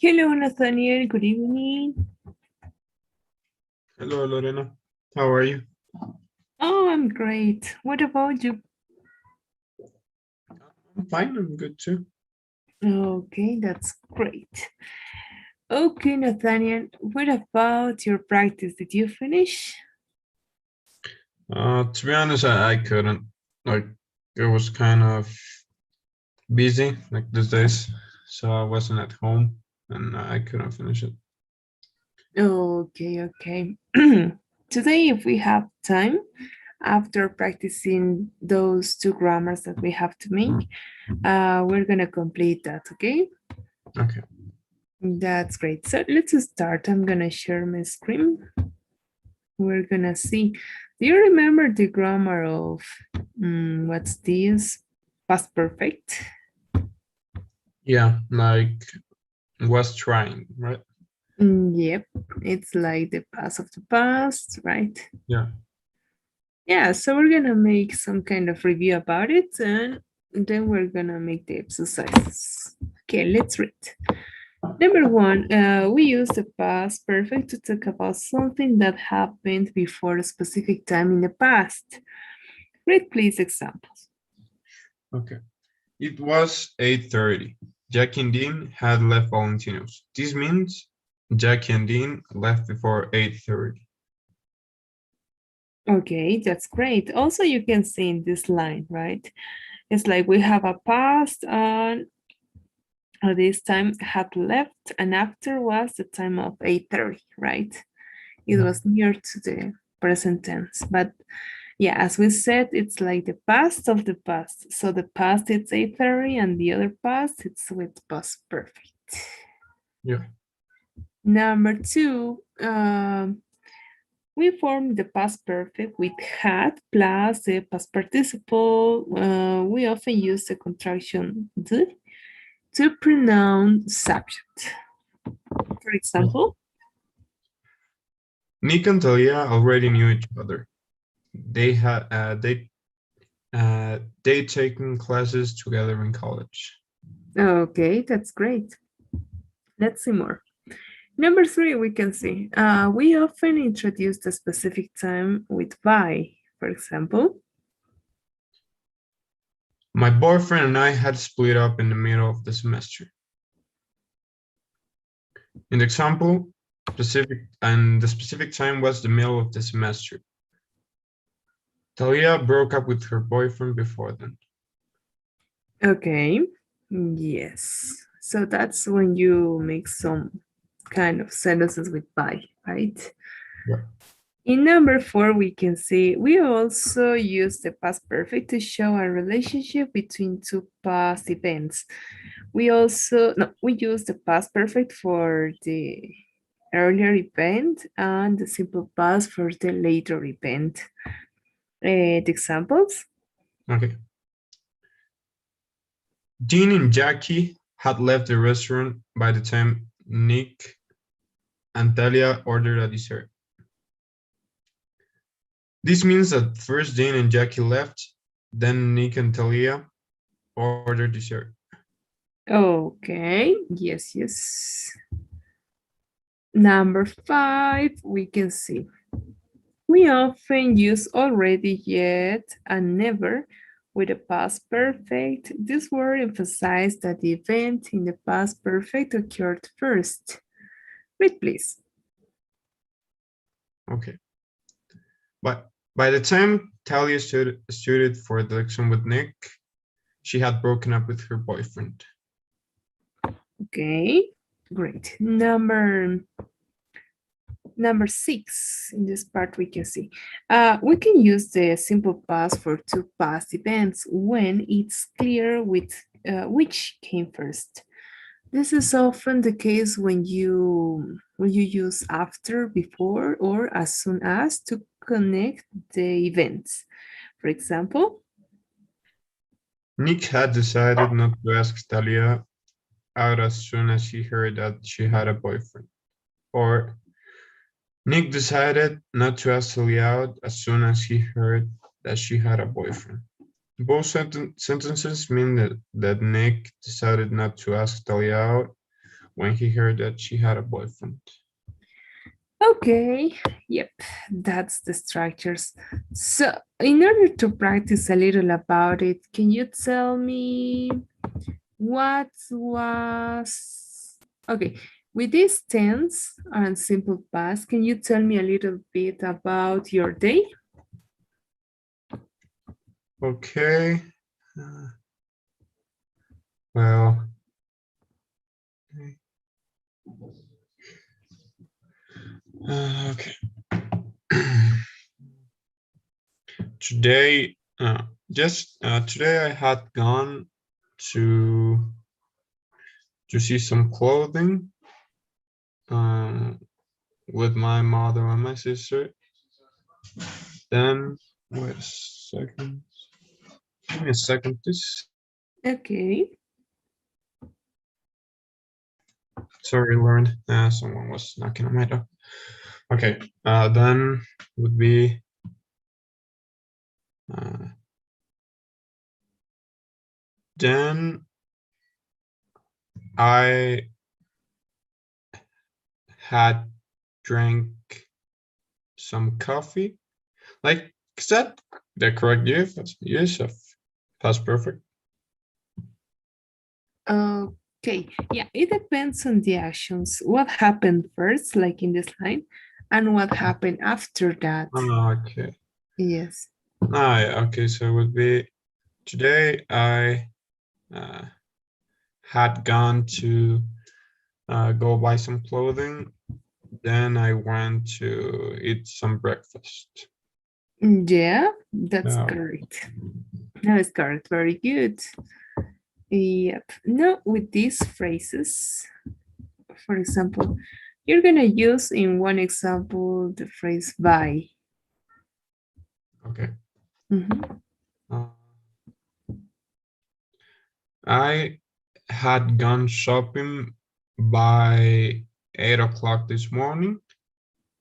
Hello, Nathaniel. Good evening. Hello, Lorena. How are you? Oh, I'm great. What about you? I'm fine. I'm good too. Okay, that's great. Okay, Nathaniel, what about your practice? Did you finish? To be honest, I couldn't. Like, it was kind of busy like these days, so I wasn't at home and I couldn't finish it. Okay. Today, if we have time, after practicing those two grammars that we have to make, we're gonna complete that, okay? Okay. That's great. So let's start. I'm gonna share my screen. We're gonna see. Do you remember the grammar of what's this? Past perfect? Yeah, like was trying, right? Yep, it's like the past of the past, right? Yeah. Yeah, so we're gonna make some kind of review about it and then we're gonna make the exercises. Okay, let's read. Number one, we use the past perfect to talk about something that happened before a specific time in the past. Read, please, examples. Okay. It was 8:30. Jackie and Dean had left Valentino's. This means Jackie and Dean left before 8:30. Okay, that's great. Also, you can see in this line, right? It's like we have a past and this time had left, and after was the time of 8:30, right? It Yeah. was near to the present tense. But yeah, as we said, it's like the past of the past. So the past it's 8:30 and the other past it's with past perfect. Yeah. Number two, we form the past perfect with had plus the past participle. We often use the contraction "de" to pronounce subject. For Yeah. example, Nick and Talia already knew each other. They taken classes together in college. okay, that's great. Let's see more. Number three, we can see we often introduce the specific time with by. For example, My boyfriend and I had split up in the middle of the semester. In the example, the specific time was the middle of the semester. Talia broke up with her boyfriend before then. okay, yes. So that's when you make some kind of sentences with by, right? Yeah. In number four, we can see we also use the past perfect to show a relationship between two past events. We also, no, we use the past perfect for the earlier event and the simple past for the later event. The examples? Okay. Dean and Jackie had left the restaurant by the time Nick and Talia ordered a dessert. This means that first Dean and Jackie left, then Nick and Talia ordered dessert. Okay, yes. Number five, we can see. We often use already, yet, and never with the past perfect. This word emphasizes that the event in the past perfect occurred first. Read, please. Okay. But by the time Talia studied for the election with Nick, she had broken up with her boyfriend. Okay, great. Number six, in this part we can see. We can use the simple past for two past events when it's clear which came first. This is often the case when you use after, before, or as soon as to connect the events. For example, Nick had decided not to ask Talia out as soon as he heard that she had a boyfriend. Or Nick decided not to ask Talia out as soon as he heard that she had a boyfriend. Both sentences mean that Nick decided not to ask Talia out when he heard that she had a boyfriend. Okay, yep, that's the structures. So, in order to practice a little about it, can you tell me what was okay with this tense and simple past? Can you tell me a little bit about your day? Okay. Uh, well, okay. Today, just today I had gone to to see some clothing um, with my mother and my sister. Then, wait a second. Give me a second, please. Okay. Sorry, Lauren. Someone was knocking on my door. Okay. Then would be uh, then I had drank some coffee. Like, is that the correct use of past perfect? Okay. Yeah, it depends on the actions. What happened first, like in this line, and what happened after that. Okay. Yes. Yeah, okay. So it would be today I uh, had gone to go buy some clothing. Then I went to eat some breakfast. Yeah, that's Uh, correct. That is correct. Very good. Yep. Now, with these phrases, for example, you're going to use in one example the phrase buy. okay. Mhm. Uh, I had gone shopping by 8 o'clock this morning,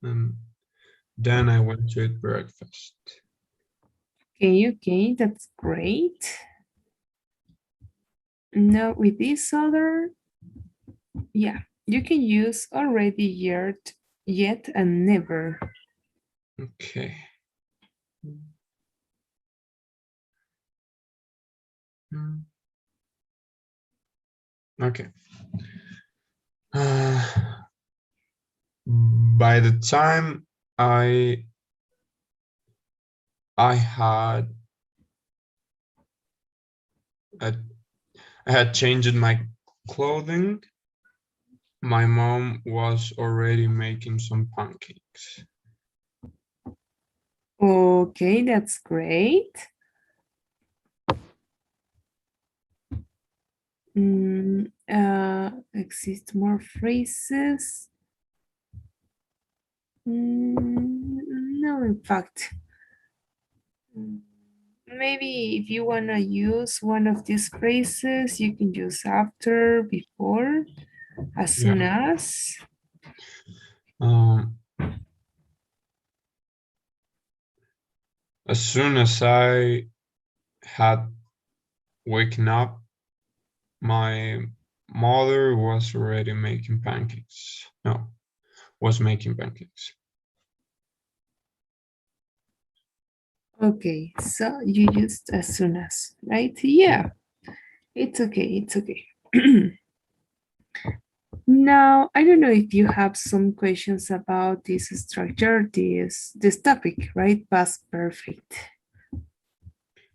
and then I went to eat breakfast. Okay, okay, that's great. Now, with this other, yeah, you can use already, yet, and never. Okay. Mm, okay. Uh, by the time I I had I, I had changed my clothing, my mom was already making some pancakes. Okay, that's great. Exist more phrases. No, in fact, mm, maybe if you want to use one of these phrases, you can use after, before, as Yeah. soon as. Um, as soon as I had waken up, my mother was already making pancakes. No, was making pancakes. Okay, so you used as soon as, right? Yeah. Yeah, it's okay, it's okay. Now, I don't know if you have some questions about this structure, this topic, right? Past perfect.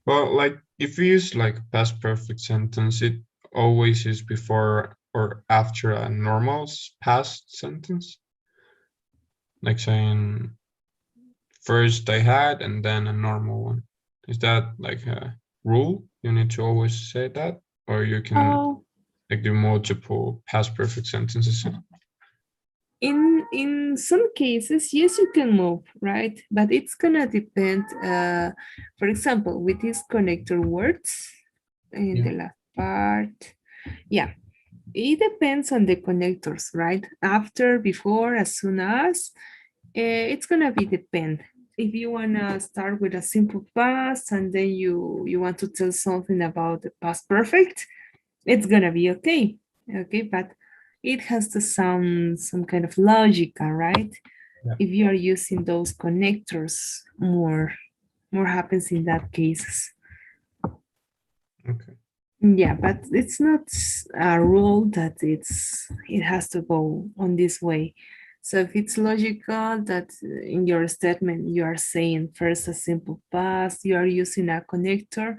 Well, like if you use like past perfect sentence, it always is before or after a normal past sentence. Like saying first I had and then a normal one. Is that like a rule? You need to always say that, or you can Oh, like do multiple past perfect sentences. in some cases, yes, you can move, right? But it's gonna depend. For example, with these connector words in Yeah. the last part, yeah, it depends on the connectors, right? After, before, as soon as, it's gonna be depend. If you wanna start with a simple past and then you want to tell something about the past perfect, it's gonna be okay. Okay, but it has to sound some kind of logical, right? Yeah. If you are using those connectors, more happens in that cases. Okay. Yeah, but it's not a rule that it has to go on this way. So if it's logical that in your statement you are saying first a simple past, you are using a connector,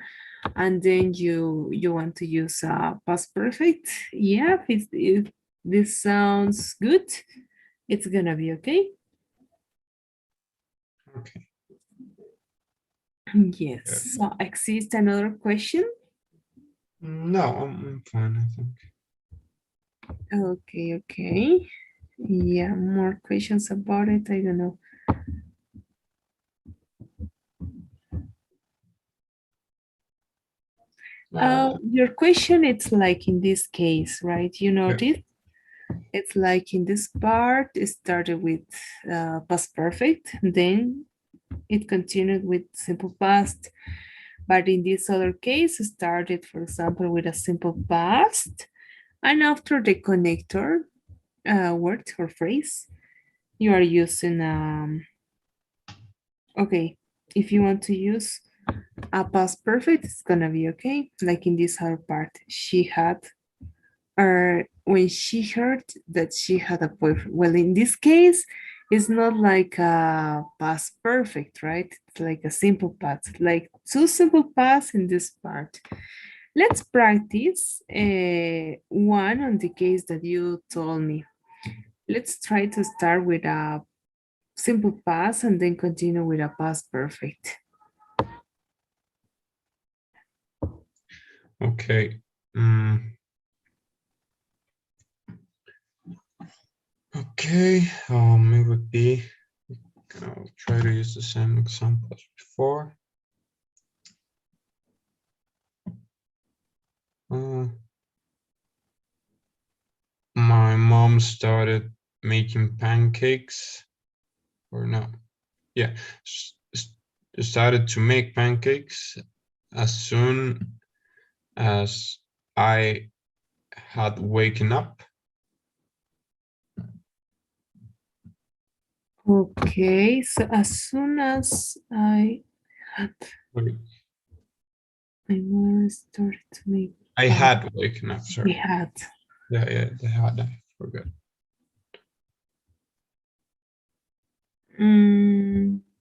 and then you want to use a past perfect. Yeah, if this sounds good, it's gonna be okay. Okay. Yeah. Yes. So exists another question? No, I'm fine, I think. Okay, okay. Yeah, more questions about it. I don't know. Uh, Your question, it's like in this case, right? You yeah. notice it's like in this part, it started with past perfect, then it continued with simple past. But in this other case, it started, for example, with a simple past, and after the connector word or phrase, you are using okay. If you want to use a past perfect, it's gonna be okay. Like in this other part, she had, or when she heard that she had a boyfriend. Well, in this case, it's not like a past perfect, right? It's like a simple past, like two simple past in this part. Let's practice one on the case that you told me. Let's try to start with a simple past and then continue with a past perfect. Okay. Okay. It would be. I'll try to use the same example as before. Uh, my mom started making pancakes, or no? Yeah, started to make pancakes as soon as I had waken up. Okay, so as soon as I had Wait, my mother started to make I pan, had waken up. we Sorry. had. Yeah, they had. I forgot.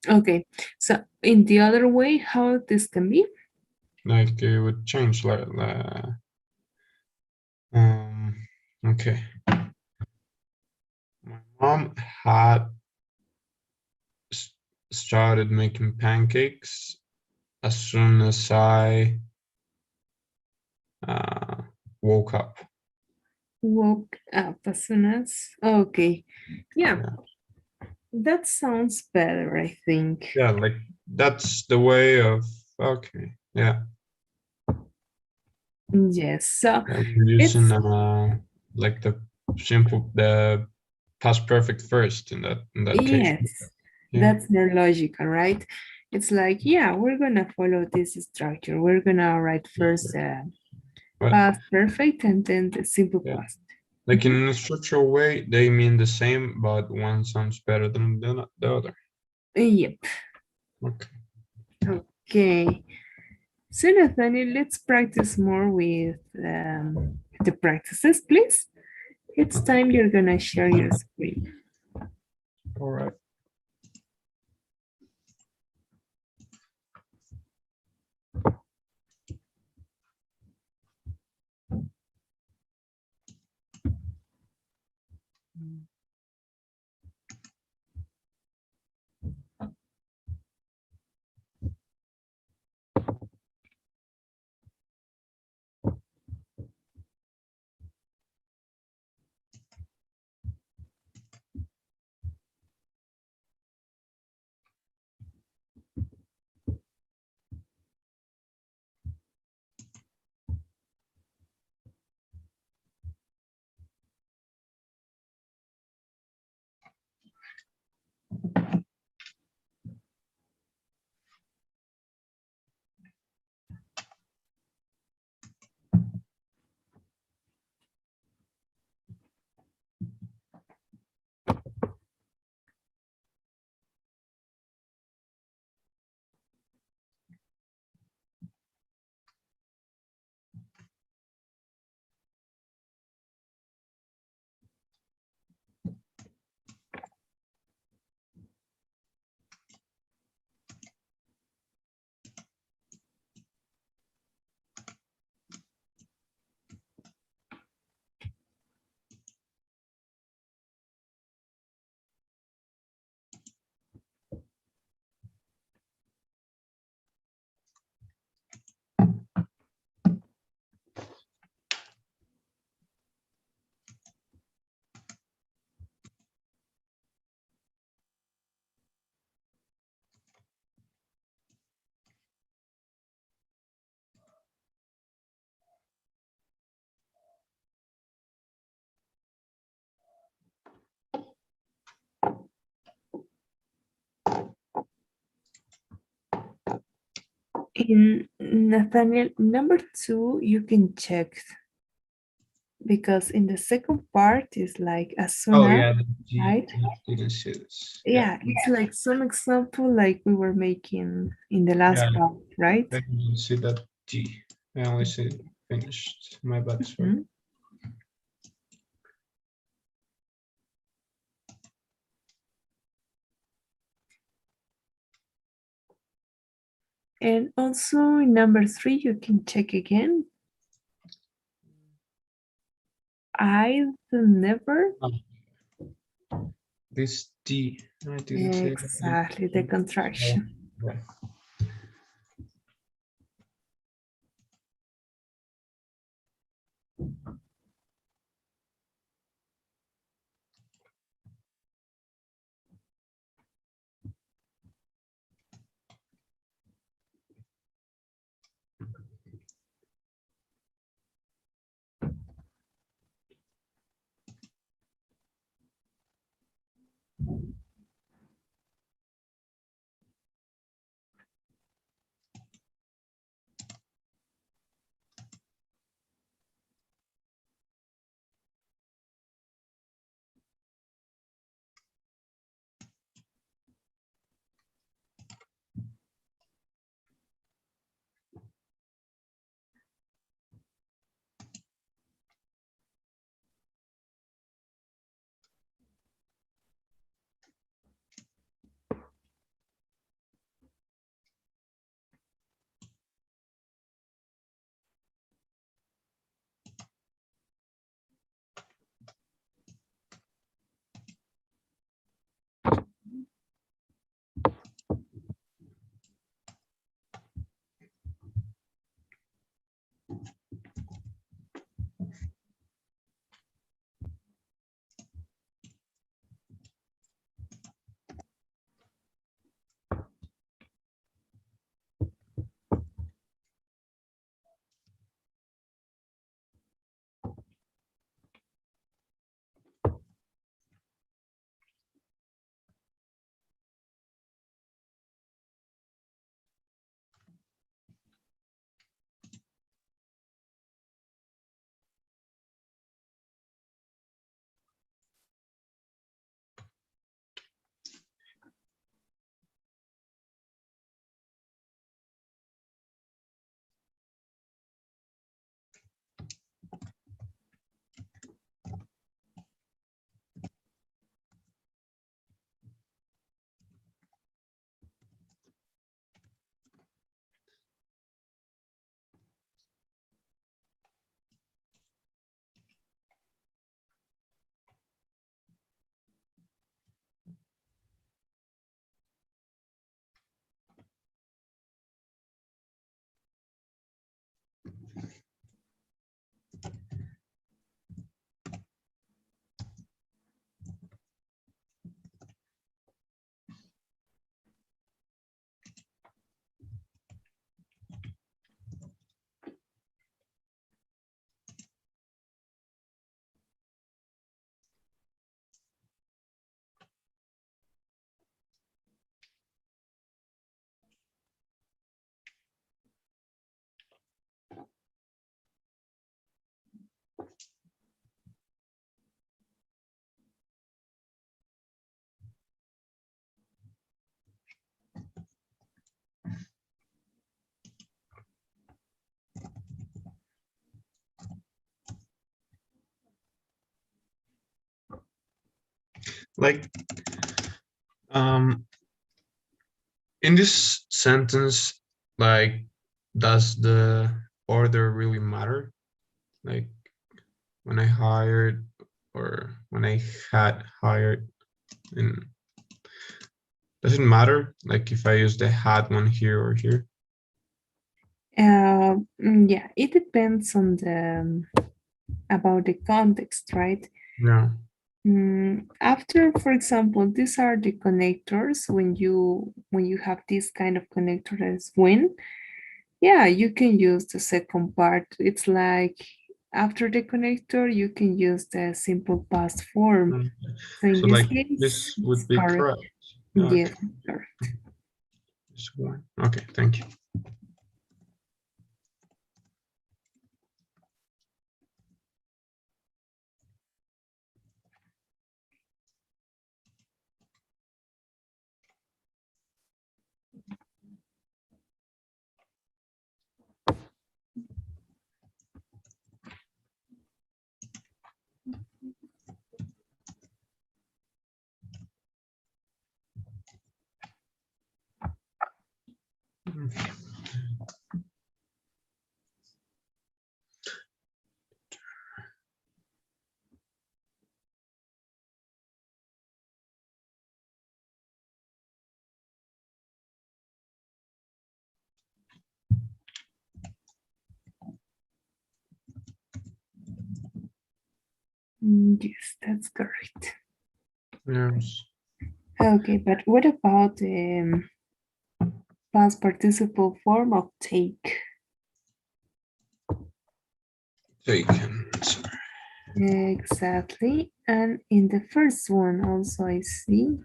Okay, so in the other way, how this can be? Like it would change. Um. Okay. My mom had started making pancakes as soon as I uh, woke up. Woke up as soon as. Okay, yeah, Yeah. that sounds better, I think. Yeah, like that's the way of okay. Yeah. Yes, so Yeah, we're using it's, like the past perfect first in that case. yes, Yeah. that's more logical, right? It's like, yeah, we're gonna follow this structure. We're gonna write first Well, past perfect and then the simple yeah. past. Like Mhm. in a structural way, they mean the same, but one sounds better than the other. Yep. Okay. Okay. So Nathaniel, let's practice more with the practices, please. It's Okay. time you're gonna share your screen. All right. In Nathaniel, number 2, you can check because in the second part is like as soon Oh as, yeah, the G. right? I didn't see this. Yeah, Yeah, it's like some example like we were making in the last yeah. part, right? I didn't see that G. I only see finished. My bad, sorry. Mhm. And also in number 3, you can check again. I never. Ah, this D. I didn't see it. Exactly, the Oh, contraction. yeah. Like, um, in this sentence, like, does the order really matter? Like, when I hired or when I had hired, and does it matter? Like, if I use the had one here or here? Yeah, it depends on the about the context, right? Yeah. After, for example, these are the connectors when you have this kind of connector as when, yeah, you can use the second part. It's like after the connector, you can use the simple past form. Mm. So in So, this like, case, this it's would be correct. correct. Yes, Okay. correct. This one. Okay, thank you. Yes, that's correct. Yes. Okay, but what about the past participle form of take? Taken. Sorry. Exactly. And in the first one also I see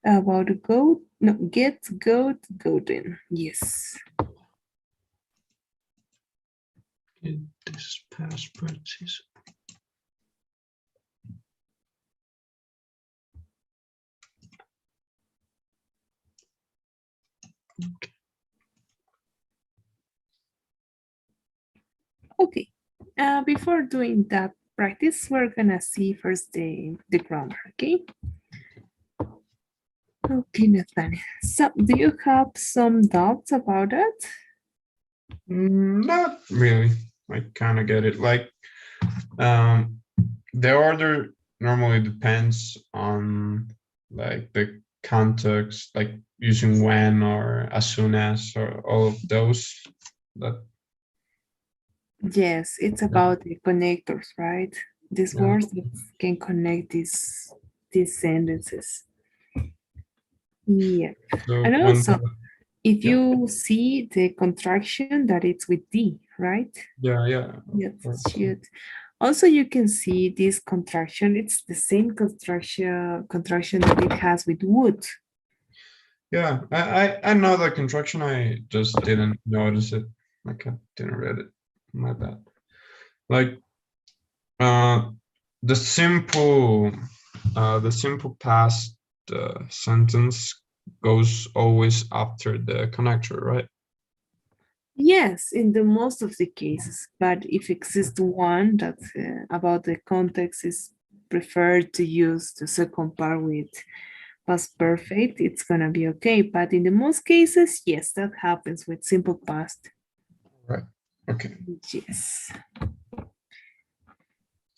about go, no, get, goat, goaten. Yes. In this past participle. Okay. Before doing that practice, we're gonna see first the grammar, okay? Okay, Nathaniel. So, do you have some doubts about it? Not really. I kind of get it. Like, um, the order normally depends on like the context, like using when or as soon as or all of those. That Yes, it's about the connectors, right? These yeah. words that can connect these sentences. Yeah. So And when also, if yeah you see the contraction that it's with D, right? yeah of Yes, course. should. Also, you can see this contraction. It's the same contraction that it has with wood. Yeah, I know the contraction. I just didn't notice it. Like I didn't read it. My bad. Like uh, the simple the simple past sentence goes always after the connector, right? Yes, in the most of the cases, but if exists one that about the context is preferred to use the second part with past perfect, it's gonna be okay. But in the most cases, yes, that happens with simple past. Right. Okay. Yes.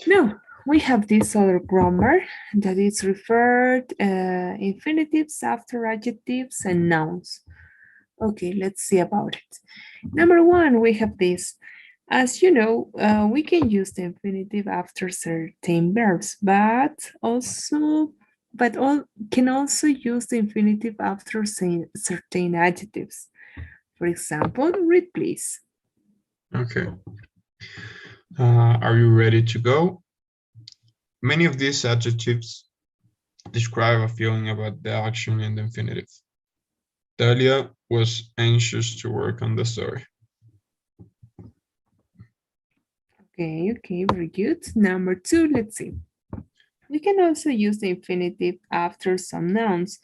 Now we have this other grammar that is referred infinitives after adjectives and nouns. Okay, let's see about it. Number one, we have this. As you know, we can use the infinitive after certain verbs, but all can also use the infinitive after certain adjectives. For example, read please. Okay. Are you ready to go? Many of these adjectives describe a feeling about the action in the infinitive. Dahlia was anxious to work on the story. Okay, very good. Number two, let's see. We can also use the infinitive after some nouns.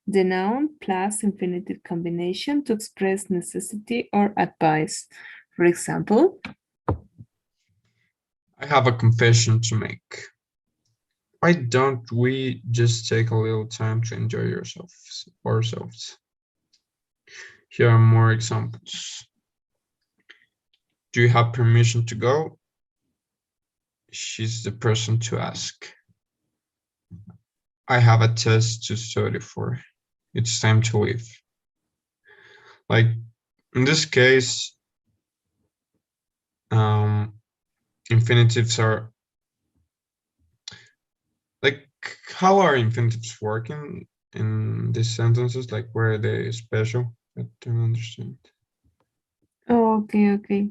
The noun plus infinitive combination to express necessity or advice. For example, I have a confession to make. Why don't we just take a little time to enjoy yourselves ourselves? Here are more examples. Do you have permission to go? She's the person to ask. I have a test to study for. It's time to leave. Like in this case, um, infinitives are like, how are infinitives working in these sentences? Like where are they special? I don't understand. okay.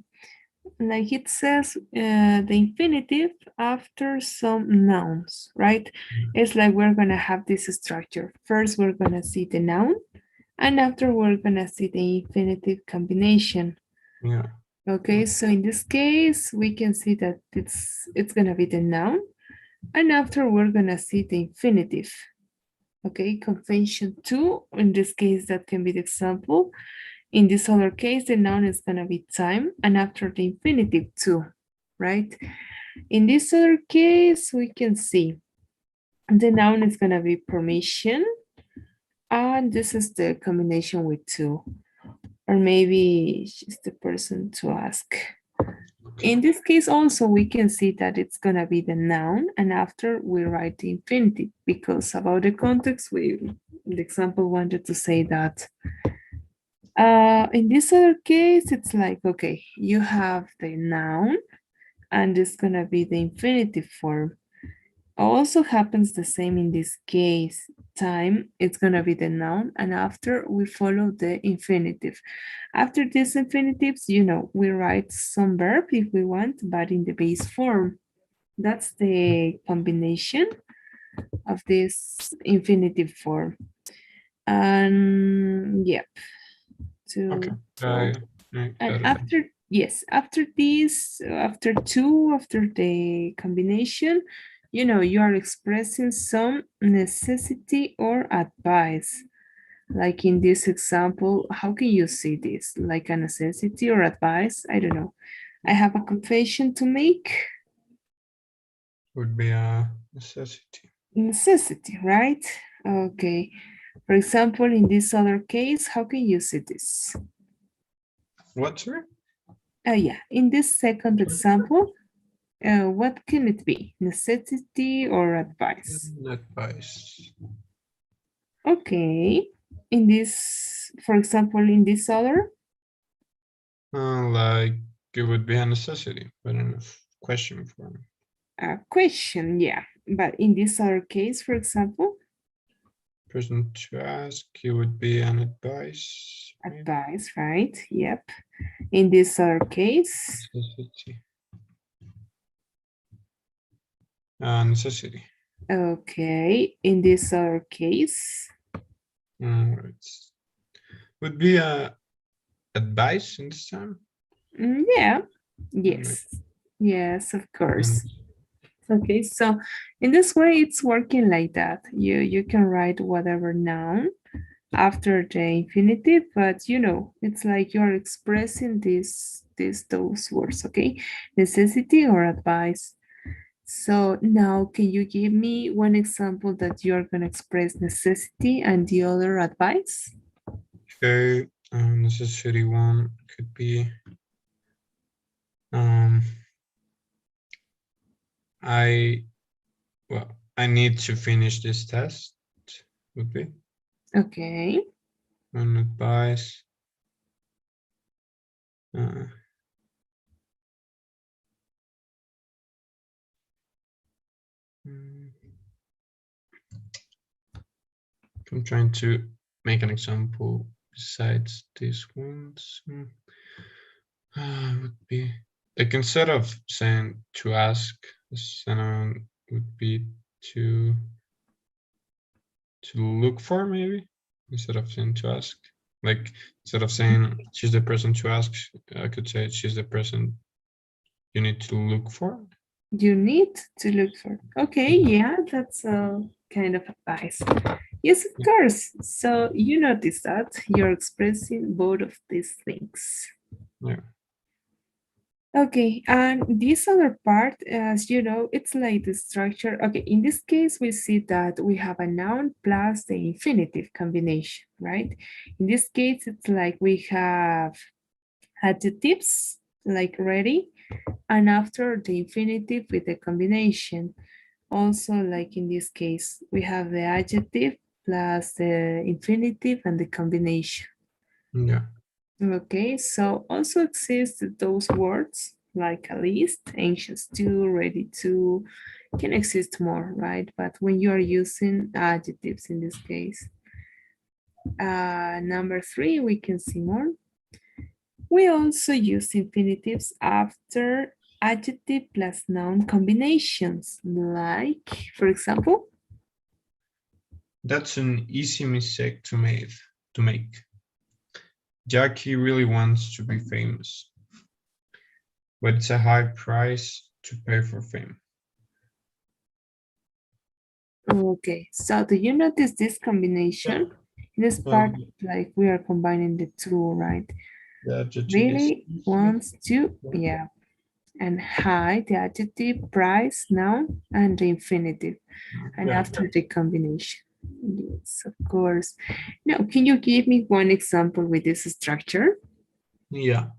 Like it says the infinitive after some nouns, right? It's like we're gonna have this structure. First, we're gonna see the noun, and after we're gonna see the infinitive combination. Yeah. Okay, so in this case, we can see that it's gonna be the noun, and after we're gonna see the infinitive. Okay, convention two, in this case, that can be the example. In this other case, the noun is gonna be time, and after the infinitive too, right? In this other case, we can see the noun is gonna be permission, and this is the combination with two, or maybe she's the person to ask. Okay. In this case also, we can see that it's gonna be the noun, and after we write the infinitive, because about the context, the example wanted to say that. In this other case, it's like, okay, you have the noun, and it's gonna be the infinitive form. Also happens the same in this case. Time, it's gonna be the noun, and after we follow the infinitive. After these infinitives, we write some verb if we want, but in the base form. That's the combination of this infinitive form. And yep, Okay, to I, so I and got it. after yes, after this, after two, after the combination, you are expressing some necessity or advice. Like in this example, how can you see this? Like a necessity or advice? I don't know. I have a confession to make. Would be a necessity. Necessity, right? Okay. For example, in this other case, how can you see this? What, sorry? Yeah, in this second example, what can it be? Necessity or advice? Advice. Okay. In this, for example, in this other, Like it would be a necessity, but in a question form. question, yeah. But in this other case, for example, Person to ask, it would be an advice, maybe. advice, right? Yep. In this other case, Necessity. Necessity. okay. In this other case, It would be a advice in this time. yeah. Right. Yes. Yes, of And course. Okay, so in this way, it's working like that. You can write whatever noun after the infinitive, but it's like you're expressing those words, okay? Necessity or advice. So now can you give me one example that you're gonna express necessity and the other advice? okay, necessity one could be um I well I need to finish this test would be Okay. an advice. Uh, mm, I'm trying to make an example besides these ones. Would be like instead of saying to ask, the synonym would be to look for maybe instead of saying to ask. Like instead of saying she's the person to ask, I could say she's the person you need to look for. You need to look for. Okay, yeah, that's a kind of advice. Yes, of course. So you notice that you're expressing both of these things. Yeah. Okay, and this other part, as you know, it's like the structure. Okay, in this case, we see that we have a noun plus the infinitive combination, right? In this case, it's like we have adjectives, like ready, and after the infinitive with the combination. Also, like in this case, we have the adjective plus the infinitive and the combination. Yeah. Okay, so also exist those words like a list, anxious to, ready to, can exist more, right? But when you are using adjectives in this case. Number three, we can see more. We also use infinitives after adjective plus noun combinations, like, for example, That's an easy mistake to make. To make. Jackie really wants to be famous, but it's a high price to pay for fame. okay, so do you notice this Yeah. combination? In this part, like we are combining the two, right? The adjective is Really easy. wants to, yeah. And high, the adjective, price, noun, and the infinitive. And Yeah. after the combination. Yes, of course. Now, can you give me one example with this structure? Yeah.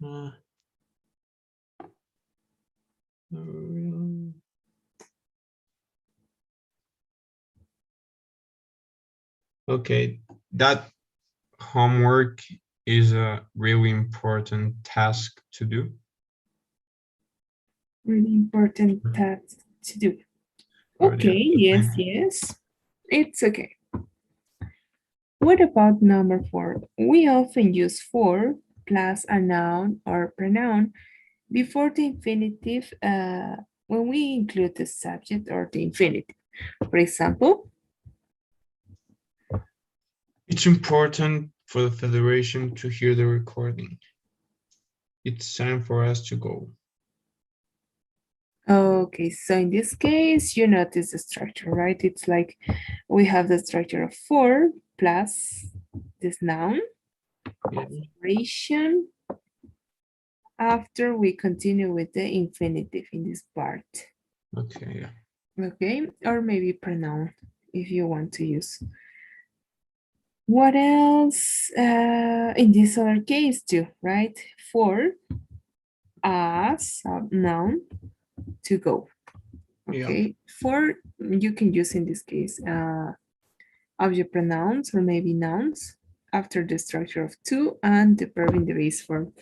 Uh, okay, that homework is a really important task to do. really important task to do. Already Okay, at the yes, time. yes. It's okay. What about number 4? We often use for plus a noun or pronoun before the infinitive when we include the subject or the infinitive. For example, It's important for the Federation to hear the recording. It's time for us to go. okay, so in this case, you notice the structure, right? It's like we have the structure of for plus this noun, Yeah. operation, after we continue with the infinitive in this part. Okay, yeah. Okay, or maybe pronoun if you want to use. What else? In this other case too, right? For as a noun to go. Yeah. Okay, for you can use in this case object pronouns or maybe nouns after the structure of to and the verb in the base form.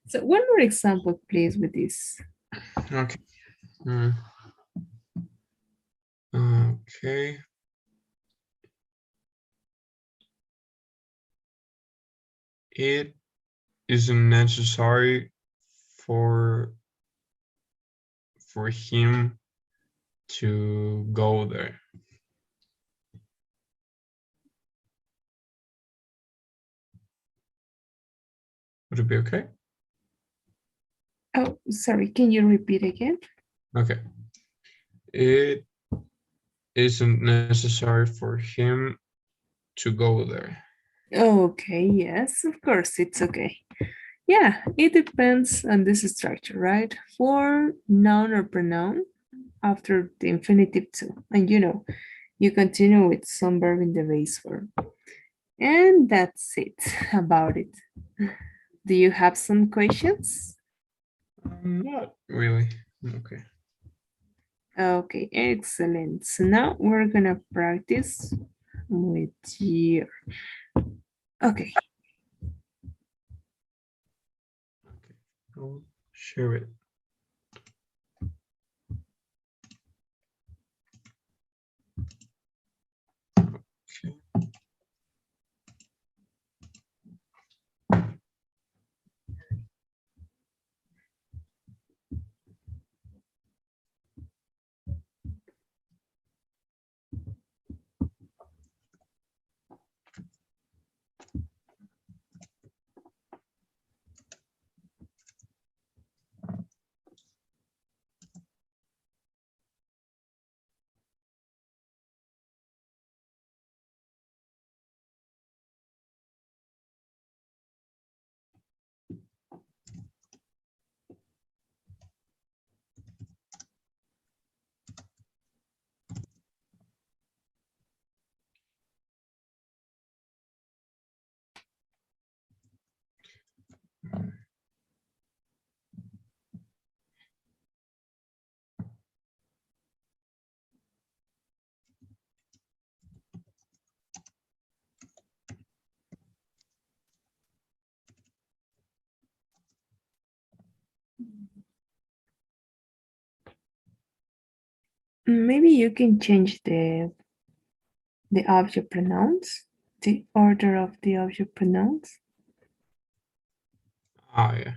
So one more example, please, with this. Okay. Mm, okay. It isn't necessary for him to go there. Would it be okay? Oh, sorry, can you repeat again? Okay. It isn't necessary for him to go there. Okay, yes, of course, it's okay. Yeah, it depends on this structure, right? For noun or pronoun after the infinitive too. And you continue with some verb in the base form. And that's it about it. Do you have some questions? Not really. Okay. Okay, excellent. So now we're gonna practice with you. Okay. Okay. I'll share it. Okay. Maybe you can change the object pronouns, the order of the object pronouns. Ah, yeah.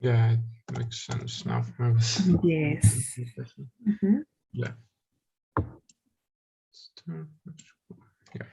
Yeah, it makes sense now. I was Yes. Mhm. yeah. Yeah.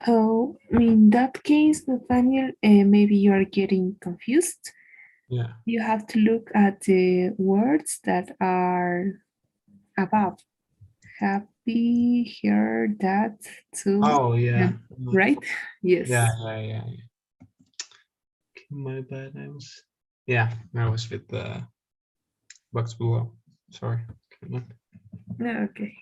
Oh, in that case, Nathaniel, maybe you are getting confused. Yeah. You have to look at the words that are above. Happy, here, that, too, Oh, yeah. and right? Yeah, Yes. yeah, yeah, yeah. My bad. Yeah, I was with the box below. Sorry. Come on. Okay.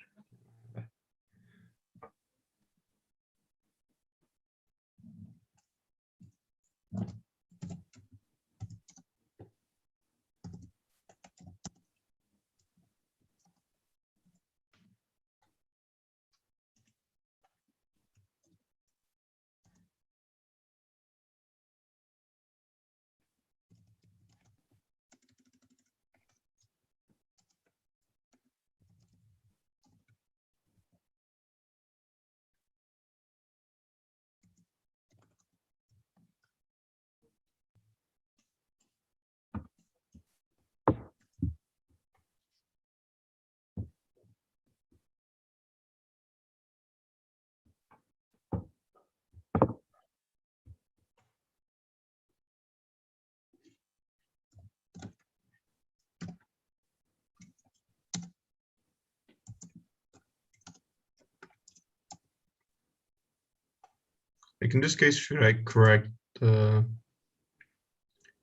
Like in this case, should I correct the?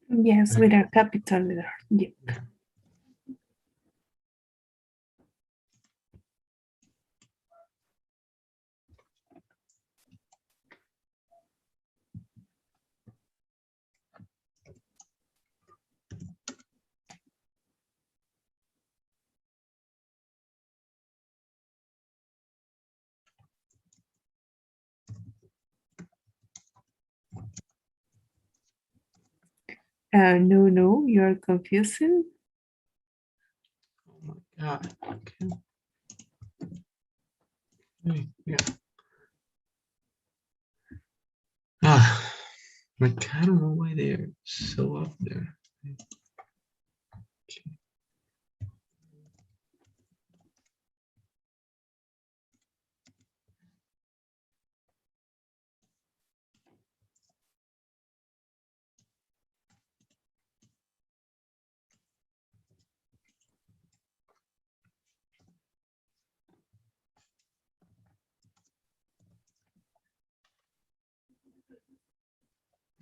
Yes, with a capital letter. Yep. No, no, you're confusing. Oh my god. Okay. Yeah. Ah, like I don't know why they're so up there.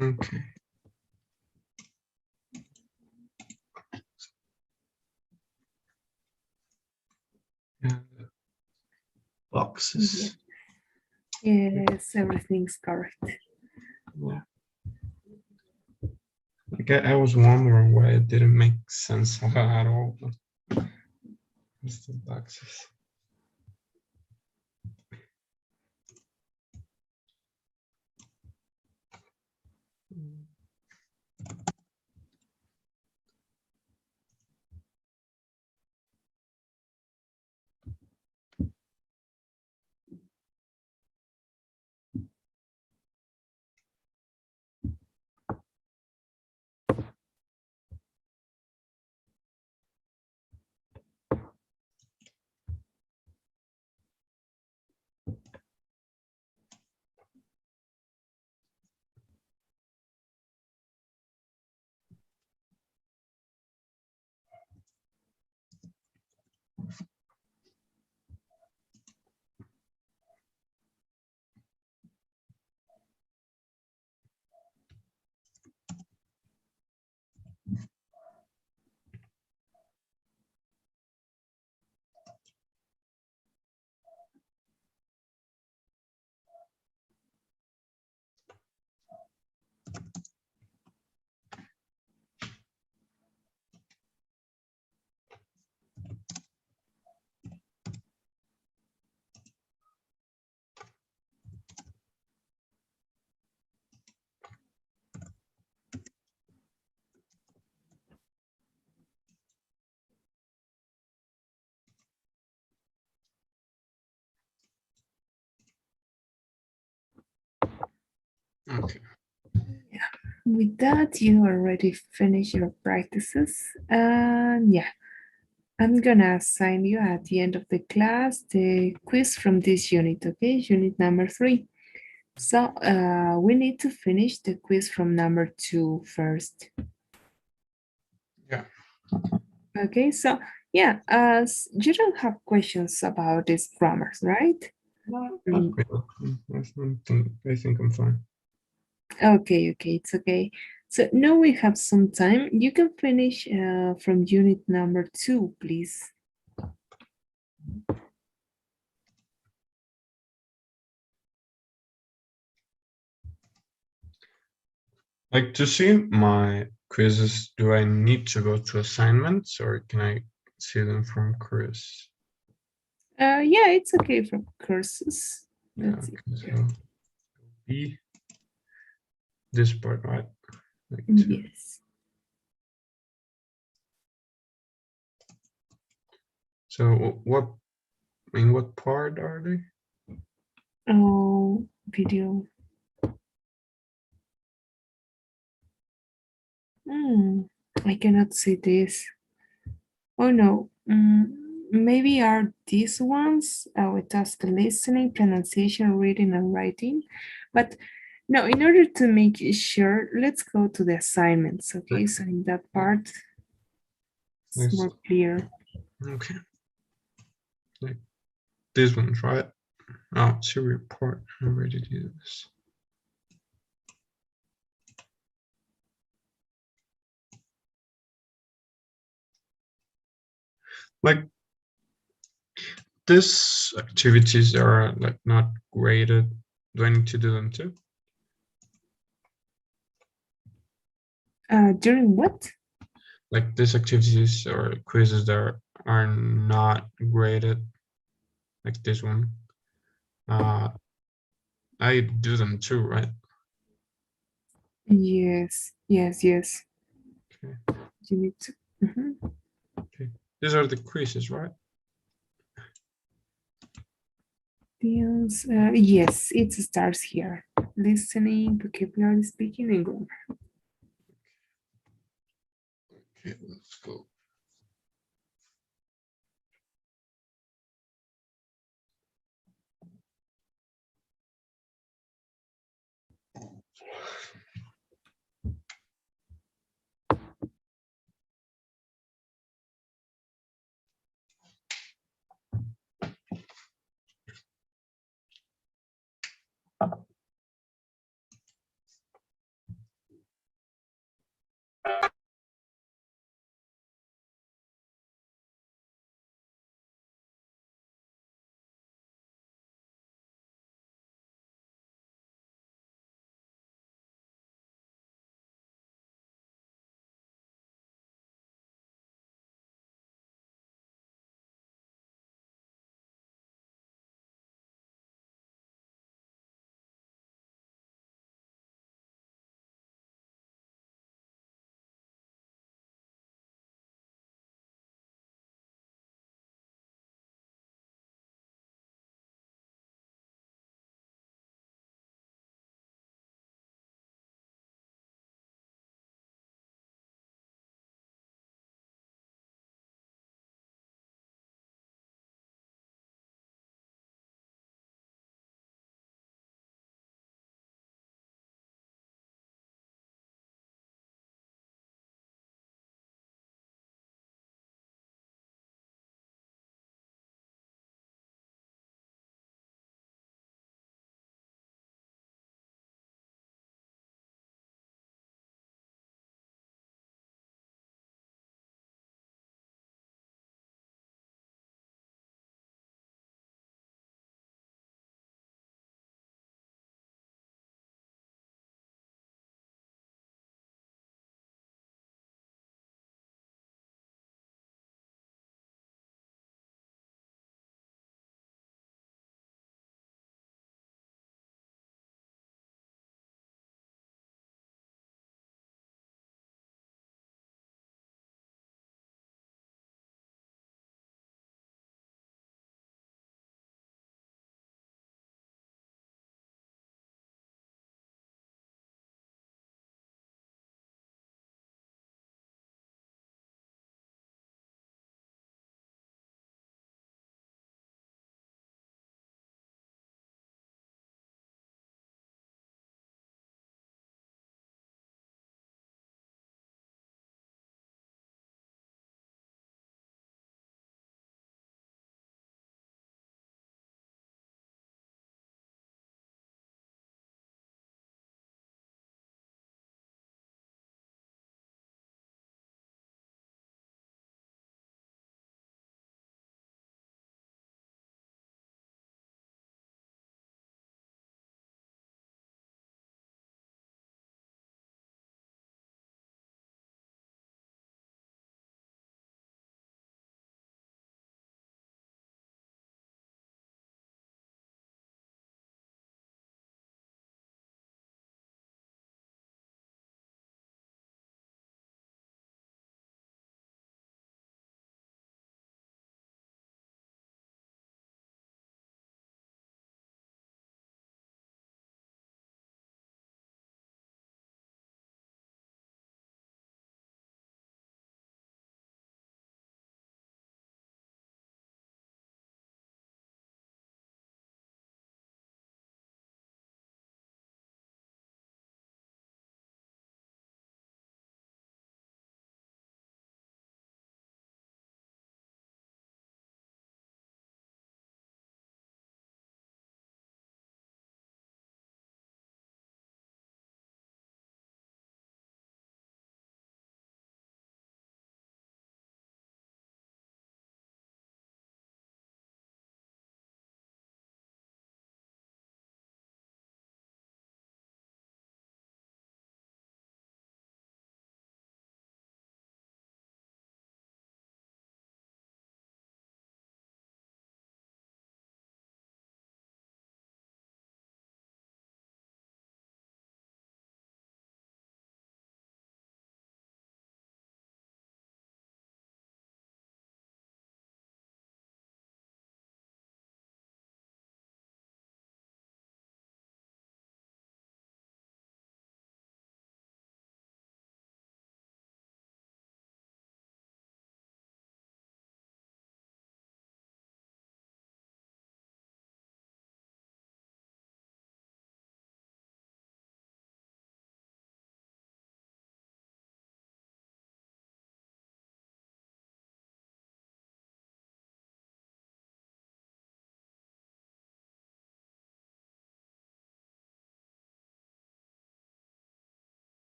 Okay. Yeah, the Yes, boxes. yes, everything's correct. Yeah. Like I was wondering why it didn't make sense at all. It's the boxes. Okay. With that, you already finished your practices. And yeah, I'm gonna assign you at the end of the class the quiz from this unit, okay? Unit number 3. So we need to finish the quiz from number 2 first. Yeah. Okay, so yeah, you don't have questions about these grammars, right? Not Mm, really. I think I'm fine. okay, okay, it's okay. So now we have some time. You can finish from unit number 2, please. Like to see my quizzes, do I need to go to assignments or can I see them from quiz? Yeah, it's okay from courses. Yeah, Let's see. okay, so B, this part, right? Like two. Yes. So what, in what part are they? Oh, video. Hmm, I cannot see this. Oh no. Maybe are these ones with task listening, pronunciation, reading, and writing. But no, in order to make it sure, let's go to the assignments. Okay, Like, so in that part, it's this, more clear. okay, like this one's right. Oh, see report. I already did this. Like these activities are like not graded. Do I need to do them too? During what? Like these activities or quizzes that are not graded, like this one. Uh, I do them too, right? Yes, yes, yes. Okay, You need to. Mhm. okay. These are the quizzes, right? Yes, it starts here. Listening, vocabulary, speaking, and grammar. Okay, let's go.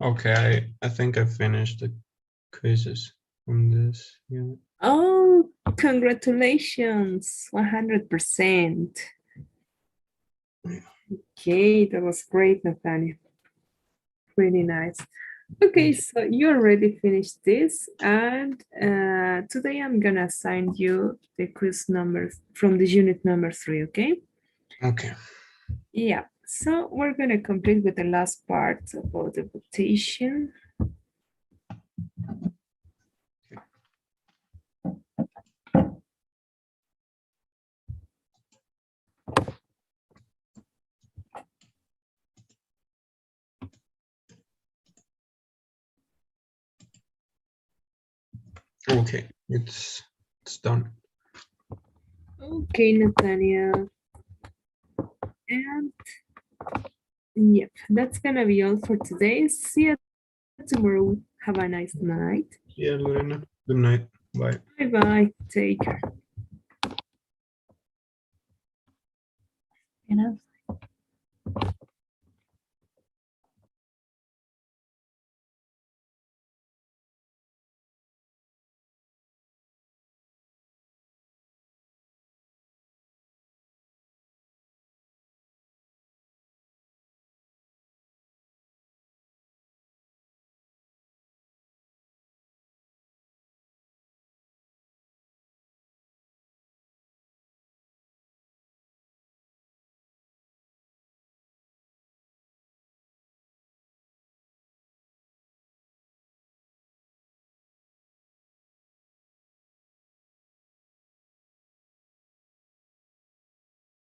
Okay, I think I finished the quizzes from this unit. Oh, congratulations, 100%. Okay, that was great, Nathania. Really nice. Okay, Thank you. so you already finished this, and today I'm gonna assign you the quiz numbers from the unit number 3, okay? Okay. Yeah, so we're gonna complete with the last part about the votation. Okay, it's done. Okay, Nathania. And yep, that's gonna be all for today. See you tomorrow. Have a nice night. Yeah, Lorena. Good night. Bye. Bye bye. Take care.